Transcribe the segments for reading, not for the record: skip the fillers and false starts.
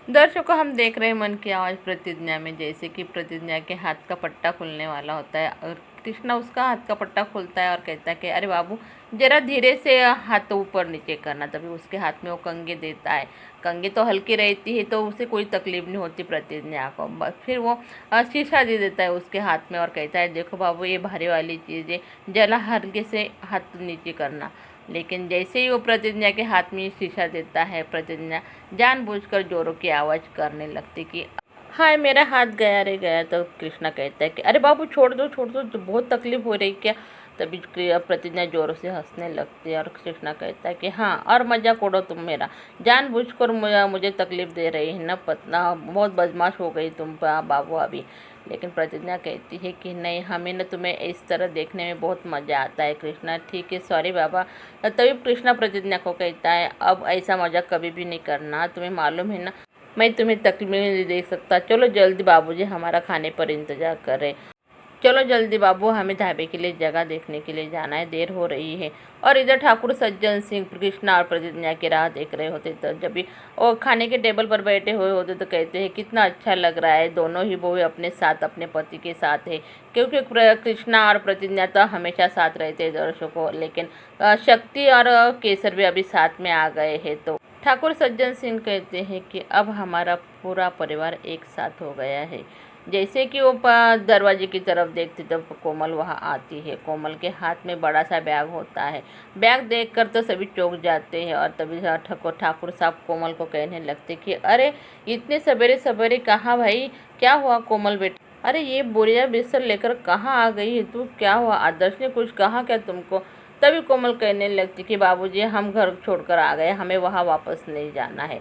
दर्शकों, हम देख रहे हैं मन की आवाज़ प्रतिज्ञा में, जैसे कि प्रतिज्ञा के हाथ का पट्टा खुलने वाला होता है और कृष्णा उसका हाथ का पट्टा खोलता है और कहता है कि अरे बाबू, जरा धीरे से हाथ ऊपर नीचे करना। तभी उसके हाथ में वो कंघी देता है। कंघी तो हल्की रहती है तो उसे कोई तकलीफ नहीं होती प्रतिज्ञा को। फिर वो शीशा दे देता है उसके हाथ में और कहता है देखो बाबू, ये भारी वाली चीज़ है, जरा हल्के से हाथ नीचे करना। लेकिन जैसे ही वो प्रतिज्ञा के हाथ में शीशा देता है, प्रतिज्ञा जानबूझकर जोरों की आवाज़ करने लगती कि हाय मेरा हाथ गया रे गया। तो कृष्णा कहता है कि अरे बाबू छोड़ दो छोड़ दो, तो बहुत तकलीफ हो रही क्या। तभी प्रतिज्ञा जोरों से हंसने लगती है और कृष्णा कहता है कि हाँ, और मजाक उड़ो तुम मेरा, जानबूझकर मुझे तकलीफ दे रही है ना, पतना बहुत बदमाश हो गई तुम बाबू अभी। लेकिन प्रतिज्ञा कहती है कि नहीं, हमें ना तुम्हें इस तरह देखने में बहुत मज़ा आता है। कृष्णा ठीक है, सॉरी बाबा। तभी कृष्णा प्रतिज्ञा को कहता है अब ऐसा मजाक कभी भी नहीं करना, तुम्हें मालूम है ना मैं तुम्हें तकलीफ नहीं दे सकता। चलो जल्दी, बाबूजी हमारा खाने पर इंतजार कर रहे। चलो जल्दी बाबू, हमें ढाबे के लिए जगह देखने के लिए जाना है, देर हो रही है। और इधर ठाकुर सज्जन सिंह कृष्णा और प्रतिज्ञा की राह देख रहे होते, तो जब भी वो खाने के टेबल पर बैठे हुए होते तो कहते हैं कितना अच्छा लग रहा है, दोनों ही बहू अपने साथ अपने पति के साथ है। क्योंकि कृष्णा और प्रतिज्ञा तो हमेशा साथ रहते हैं दर्शकों, लेकिन शक्ति और केसर भी अभी साथ में आ गए हैं। तो ठाकुर सज्जन सिंह कहते हैं कि अब हमारा पूरा परिवार एक साथ हो गया है। जैसे कि वो दरवाजे की तरफ देखती तब कोमल वहाँ आती है। कोमल के हाथ में बड़ा सा बैग होता है। बैग देखकर तो सभी चौंक जाते हैं और तभी ठाकुर साहब कोमल को कहने लगते कि अरे इतने सवेरे सवेरे कहाँ भाई, क्या हुआ कोमल बेटी, अरे ये बोरिया बिस्तर लेकर कहाँ आ गई है तू, क्या हुआ, आदर्श ने कुछ कहा क्या तुमको। तभी कोमल कहने लगती कि बाबूजी हम घर छोड़कर आ गए, हमें वहाँ वापस नहीं जाना है।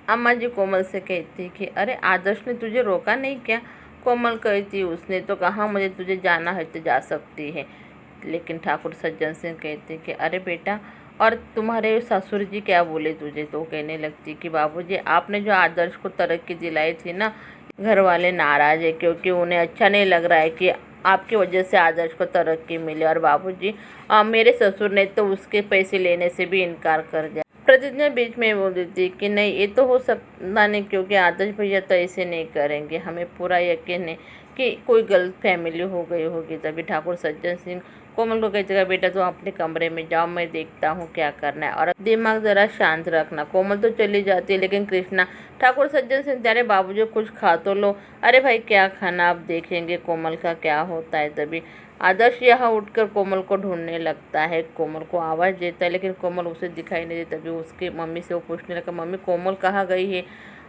अम्मा जी कोमल से कहती कि अरे आदर्श ने तुझे रोका नहीं क्या। कोमल कहती उसने तो कहा मुझे तुझे जाना है तो जा सकती है। लेकिन ठाकुर सज्जन सिंह कहते कि अरे बेटा, और तुम्हारे ससुर जी क्या बोले तुझे। तो कहने लगती कि बाबूजी आपने जो आदर्श को तरक्की दिलाई थी ना, घर वाले नाराज़ है क्योंकि उन्हें अच्छा नहीं लग रहा है कि आपकी वजह से आदर्श को तरक्की मिले। और बाबूजी मेरे ससुर ने तो उसके पैसे लेने से भी इनकार कर दिया। प्रतिज्ञा बीच में बोल देती कि नहीं, ये तो हो सकता नहीं क्योंकि आदर्श भैया तो ऐसे नहीं करेंगे, हमें पूरा यकीन है कि कोई गलत फैमिली हो गई होगी। तभी ठाकुर सज्जन सिंह कोमल को कहते बेटा तुम अपने कमरे में जाओ, मैं देखता हूँ क्या करना है और दिमाग ज़रा शांत रखना। कोमल तो चली जाती है, लेकिन कृष्णा ठाकुर सज्जन सिंह अरे बाबूजी कुछ खा तो लो। अरे भाई क्या खाना, आप देखेंगे कोमल का क्या होता है। तभी आदर्श यहाँ उठकर कोमल को ढूंढने लगता है, कोमल को आवाज़ देता है लेकिन कोमल उसे दिखाई नहीं देती। तभी उसकी मम्मी से वो पूछने लगा मम्मी कोमल कहाँ गई है।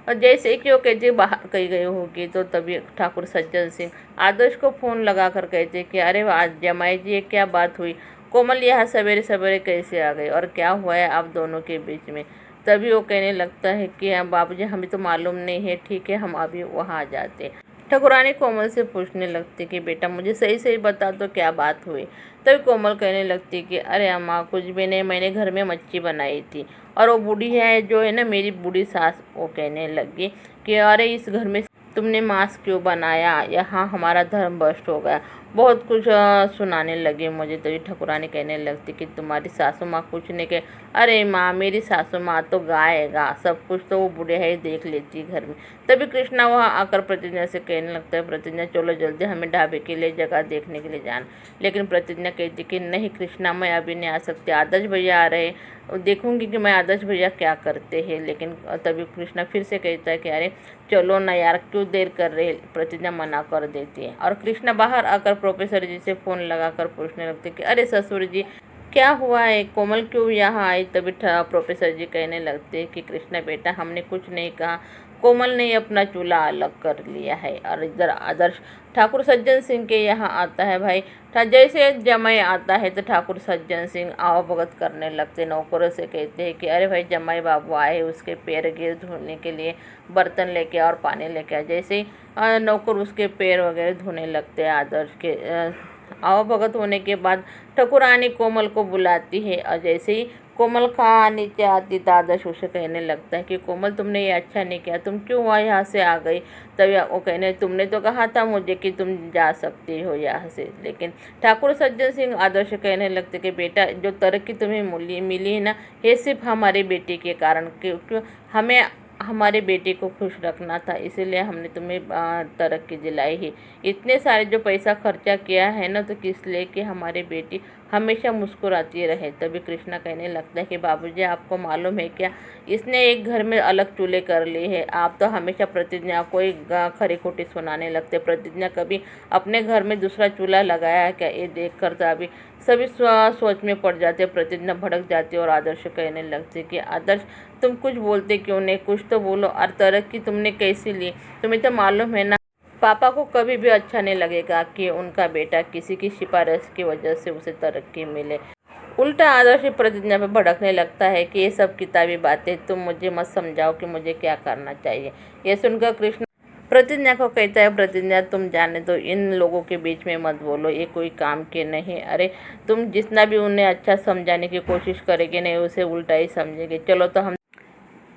और जैसे कि वो कहते बाहर कहीं गई होगी, तो तभी ठाकुर सज्जन सिंह आदर्श को फ़ोन लगा कर कहते कि अरे आज जमाई जी ये क्या बात हुई, कोमल यहाँ सवेरे सवेरे कैसे आ गई और क्या हुआ है आप दोनों के बीच में। तभी वो कहने लगता है कि हाँ बाबूजी हमें तो मालूम नहीं है, ठीक है हम अभी वहाँ आ जाते। ठाकुरानी कोमल से पूछने लगती कि बेटा मुझे सही सही बता दो क्या बात हुई। तभी कोमल कहने लगती कि अरे अम्मा कुछ भी नहीं, मैंने घर में मच्छी बनाई थी। और वो बूढ़ी है जो है ना मेरी बूढ़ी सास, वो कहने लगी कि अरे इस घर में तुमने मांस क्यों बनाया, यहाँ हमारा धर्म भ्रष्ट हो गया। बहुत कुछ सुनाने लगे मुझे। तभी ठकुरानी कहने लगती कि तुम्हारी सासू माँ कुछ नहीं कहे। अरे माँ मेरी सासू माँ तो गाएगा, सब कुछ तो वो बूढ़े है देख लेती घर में। तभी कृष्णा वहाँ आकर प्रतिज्ञा से कहने लगता है प्रतिज्ञा चलो जल्दी, हमें ढाबे के लिए जगह देखने के लिए जाना। लेकिन प्रतिज्ञा कहती कि नहीं कृष्णा मैं अभी नहीं आ सकती, आदर्श भैया आ रहे, देखूंगी कि मैं आदर्श भैया क्या करते हैं। लेकिन तभी कृष्णा फिर से कहता है कि अरे चलो ना यार, क्यों देर कर रहे। प्रतिज्ञा मना कर देती है और कृष्णा बाहर आकर प्रोफेसर जी से फ़ोन लगाकर पूछने लगते कि अरे ससुर जी क्या हुआ है, कोमल क्यों यहाँ आई। तभी प्रोफेसर जी कहने लगते हैं कि कृष्णा बेटा हमने कुछ नहीं कहा, कोमल ने अपना चूल्हा अलग कर लिया है। और इधर आदर्श ठाकुर सज्जन सिंह के यहाँ आता है भाई। जैसे जमाई आता है तो ठाकुर सज्जन सिंह आवभगत करने लगते, नौकरों से कहते हैं कि अरे भाई जमाई बाबू आए, उसके पैर गिर धोने के लिए बर्तन लेके और पानी लेके आए। जैसे ही नौकर उसके पैर वगैरह धोने लगते हैं आदर्श के आवभगत होने के बाद ठकुरानी कोमल को बुलाती है। और जैसे ही कोमल कहाँ नीचे आती तो आदर्श उसे कहने लगता है कि कोमल तुमने ये अच्छा नहीं किया, तुम क्यों वहाँ यहाँ से आ गई। तभी वो कहने तुमने तो कहा था मुझे कि तुम जा सकती हो यहाँ से। लेकिन ठाकुर सज्जन सिंह आदर्श कहने लगते कि बेटा जो तरक्की तुम्हें मिली है ना, ये सिर्फ हमारी बेटी के कारण, क्योंकि हमें हमारे बेटे को खुश रखना था, इसीलिए हमने तुम्हें तरक्की दिलाई है। इतने सारे जो पैसा खर्चा किया है ना, तो किस लिए कि हमारी बेटी हमेशा मुस्कुराती रहे। तभी कृष्णा कहने लगता है कि बाबूजी, आपको मालूम है क्या, इसने एक घर में अलग चूल्हे कर लिए हैं। आप तो हमेशा प्रतिज्ञा कोई खरी खोटी सुनाने लगते। प्रतिज्ञा कभी अपने घर में दूसरा चूल्हा लगाया है क्या? ये देख कर तो अभी सभी सोच में पड़ जाते। प्रतिज्ञा भड़क जाती और आदर्श कहने लगते कि आदर्श, तुम कुछ बोलते क्यों नहीं? कुछ तो बोलो। और तरक्की तुमने कैसी ली? तुम्हें तो मालूम है ना, पापा को कभी भी अच्छा नहीं लगेगा कि उनका बेटा किसी की सिफारिश की वजह से उसे तरक्की मिले। उल्टा आदर्श प्रतिज्ञा पे भड़कने लगता है कि ये सब किताबी बातें, तुम मुझे मत समझाओ कि मुझे क्या करना चाहिए। ये सुनकर कृष्ण प्रतिज्ञा को कहता है, प्रतिज्ञा तुम जाने दो, इन लोगों के बीच में मत बोलो, ये कोई काम के नहीं। अरे तुम जितना भी उन्हें अच्छा समझाने की कोशिश करेंगे नहीं, उसे उल्टा ही समझेंगे। चलो तो हम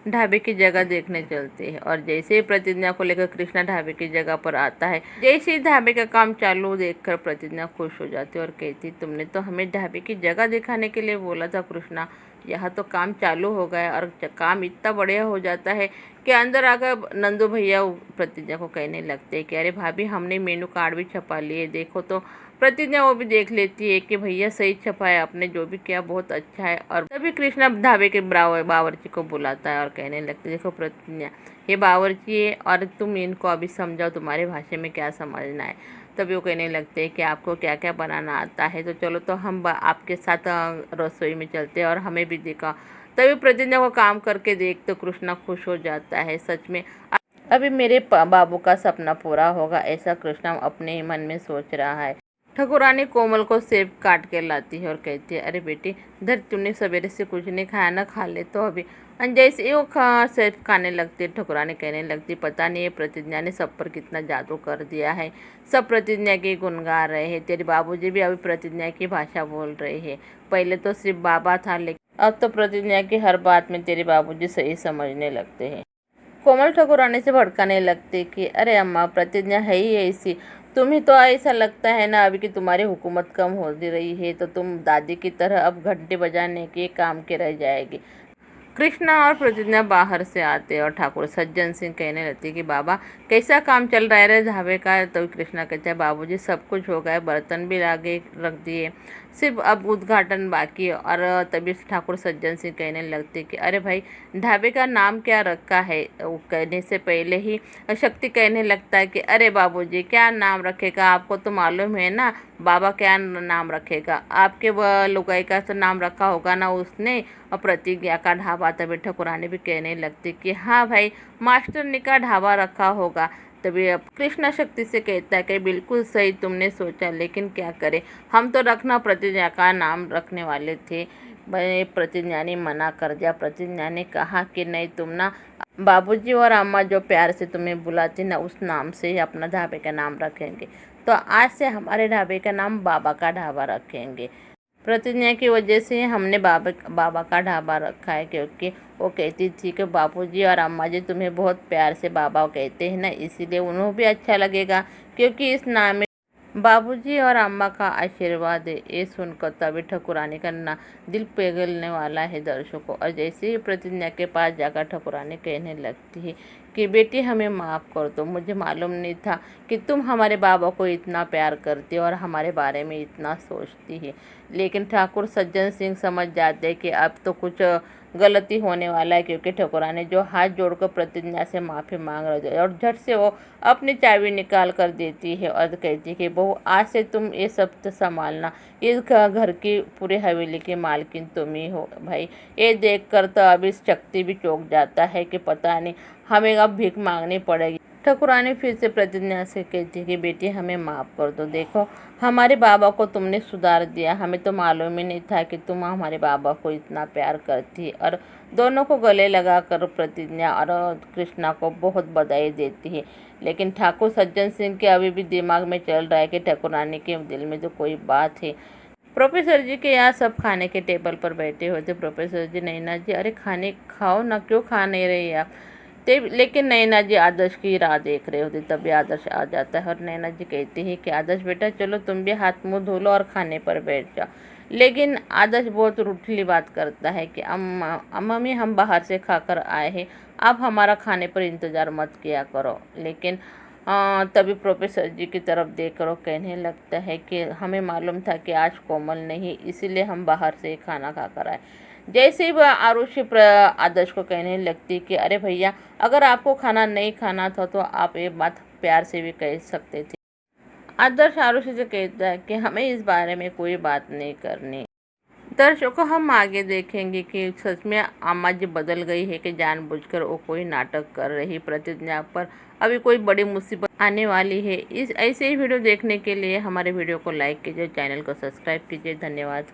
ढाबे की जगह देखने चलते हैं। और जैसे ही प्रतिज्ञा को लेकर कृष्णा ढाबे की जगह पर आता है, जैसे ही ढाबे का काम चालू देखकर प्रतिज्ञा खुश हो जाती है और कहती, तुमने तो हमें ढाबे की जगह दिखाने के लिए बोला था कृष्णा, यहाँ तो काम चालू हो गया। और काम इतना बढ़िया हो जाता है कि अंदर आकर नंदू भैया प्रतिज्ञा को कहने लगते हैं कि अरे भाभी, हमने मेनू कार्ड भी छपा लिए, देखो तो। प्रतिज्ञा वो भी देख लेती है कि भैया सही छपा है, आपने जो भी किया बहुत अच्छा है। और तभी कृष्णा ढाबे के बावर्ची को बुलाता है और कहने लगते, देखो प्रतिज्ञा, ये बावर्ची है और तुम इनको अभी समझाओ तुम्हारे भाषा में क्या समझना है। तभी वो कहने लगते हैं कि आपको क्या क्या बनाना आता है, तो चलो तो हम आपके साथ रसोई में चलते हैं और हमें भी देखा। तभी प्रतिज्ञा को काम करके देख तो कृष्णा खुश हो जाता है। सच में अभी मेरे बाबू का सपना पूरा होगा, ऐसा कृष्णा अपने ही मन में सोच रहा है। ठाकुरानी कोमल को सेब काट के लाती है और कहती है, अरे बेटी धर, तुमने सवेरे से कुछ नहीं खाया ना, खा ले तो अभी। जैसे ही वो सेब खाने लगती है, ठाकुरानी कहने लगती, पता नहीं ये प्रतिज्ञा ने सब पर कितना जादू कर दिया है। सब प्रतिज्ञा के गुण गा रहे हैं। तेरे बाबूजी भी अभी प्रतिज्ञा की भाषा बोल रहे हैं। पहले तो सिर्फ बाबा था, लेकिन अब तो प्रतिज्ञा की हर बात में तेरे बाबूजी सही समझने लगते हैं। कोमल ठाकुरानी से भड़काने लगती कि अरे अम्मा, प्रतिज्ञा है ही ऐसी। तुम्हें तो ऐसा लगता है ना अभी कि तुम्हारी हुकूमत कम हो रही है, तो तुम दादी की तरह अब घंटे बजाने के काम के रह जाएगी। कृष्णा और प्रतिज्ञा बाहर से आते और ठाकुर सज्जन सिंह कहने लगते कि बाबा, कैसा काम चल रहा है रे ढाबे का? तो कृष्णा कहता है, बाबूजी सब कुछ हो गया, बर्तन भी लाके रख दिए, सिर्फ अब उद्घाटन बाकी है। और तभी ठाकुर सज्जन सिंह कहने लगते कि अरे भाई, ढाबे का नाम क्या रखा है? वो कहने से पहले ही शक्ति कहने लगता है कि अरे बाबूजी, क्या नाम रखेगा? आपको तो मालूम है ना बाबा क्या नाम रखेगा? आपके लुगाई का तो नाम रखा होगा ना उसने, और प्रतिज्ञा का ढाबा। तभी ठाकुरानी भी कहने लगती कि हाँ भाई, मास्टरनी का ढाबा रखा होगा। तभी अब कृष्णा शक्ति से कहता है कि बिल्कुल सही तुमने सोचा, लेकिन क्या करें, हम तो रखना प्रतिज्ञा का नाम रखने वाले थे। भाई प्रतिज्ञा ने मना कर दिया। प्रतिज्ञा ने कहा कि नहीं, तुम ना बाबूजी और अम्मा जो प्यार से तुम्हें बुलाती ना, उस नाम से ही अपना ढाबे का नाम रखेंगे। तो आज से हमारे ढाबे का नाम बाबा का ढाबा रखेंगे। प्रतिज्ञा की वजह से हमने बाबा का ढाबा रखा है, क्योंकि वो कहती थी कि बापूजी और अम्मा जी तुम्हें बहुत प्यार से बाबा कहते हैं ना, इसीलिए उन्हें भी अच्छा लगेगा, क्योंकि इस नाम में बाबूजी और अम्मा का आशीर्वाद है। ये सुनकर तभी ठाकुरानी का ना दिल पिघलने वाला है दर्शकों। और जैसे ही प्रतिज्ञा के पास जाकर ठाकुरानी कहने लगती है कि बेटी, हमें माफ़ कर दो, मुझे मालूम नहीं था कि तुम हमारे बाबा को इतना प्यार करती और हमारे बारे में इतना सोचती है। लेकिन ठाकुर सज्जन सिंह समझ जाते कि अब तो कुछ गलती होने वाला है, क्योंकि ठाकुरानी जो हाथ जोड़कर प्रतिज्ञा से माफ़ी मांग रहे थे, और झट से वो अपनी चाबी निकाल कर देती है और कहती है कि बहू, आज से तुम ये सब तो संभालना, इस घर की पूरी हवेली की मालकिन तुम ही हो। भाई ये देखकर तो अभी शक्ति भी चौंक जाता है कि पता नहीं हमें अब भीख मांगनी पड़ेगी। ठाकुरानी फिर से प्रतिज्ञा से कहती है कि बेटी, हमें माफ़ कर दो। देखो, हमारे बाबा को तुमने सुधार दिया, हमें तो मालूम ही नहीं था कि तुम हमारे बाबा को इतना प्यार करती। और दोनों को गले लगाकर प्रतिज्ञा और कृष्णा को बहुत बधाई देती है। लेकिन ठाकुर सज्जन सिंह के अभी भी दिमाग में चल रहा है कि ठाकुरानी के दिल में तो कोई बात है। प्रोफेसर जी के यहाँ सब खाने के टेबल पर बैठे हुए थे। प्रोफेसर जी, नैना जी, अरे खाने खाओ ना, क्यों खा नहीं रही आप? लेकिन नैना जी आदर्श की राह देख रहे होते। तभी आदर्श आ जाता है और नैना जी कहती है कि आदर्श बेटा, चलो तुम भी हाथ मुंह धो लो और खाने पर बैठ जाओ। लेकिन आदर्श बहुत रूठली बात करता है कि मम्मी हम बाहर से खाकर आए हैं, आप हमारा खाने पर इंतज़ार मत किया करो। लेकिन तभी प्रोफेसर जी की तरफ देखकर वो कहने लगता है कि हमें मालूम था कि आज कोमल नहीं, इसीलिए हम बाहर से खाना खाकर आए। जैसे ही वह आरुषि आदर्श को कहने लगती कि अरे भैया, अगर आपको खाना नहीं खाना था तो आप ये बात प्यार से भी कह सकते थे। आदर्श आरुषि से कहता है कि हमें इस बारे में कोई बात नहीं करनी। दर्शकों, हम आगे देखेंगे कि सच में अम्मा जी बदल गई है कि जानबूझकर वो कोई नाटक कर रही। प्रतिज्ञा पर अभी कोई बड़ी मुसीबत आने वाली है। इस ऐसे ही वीडियो देखने के लिए हमारे वीडियो को लाइक कीजिए, चैनल को सब्सक्राइब कीजिए। धन्यवाद।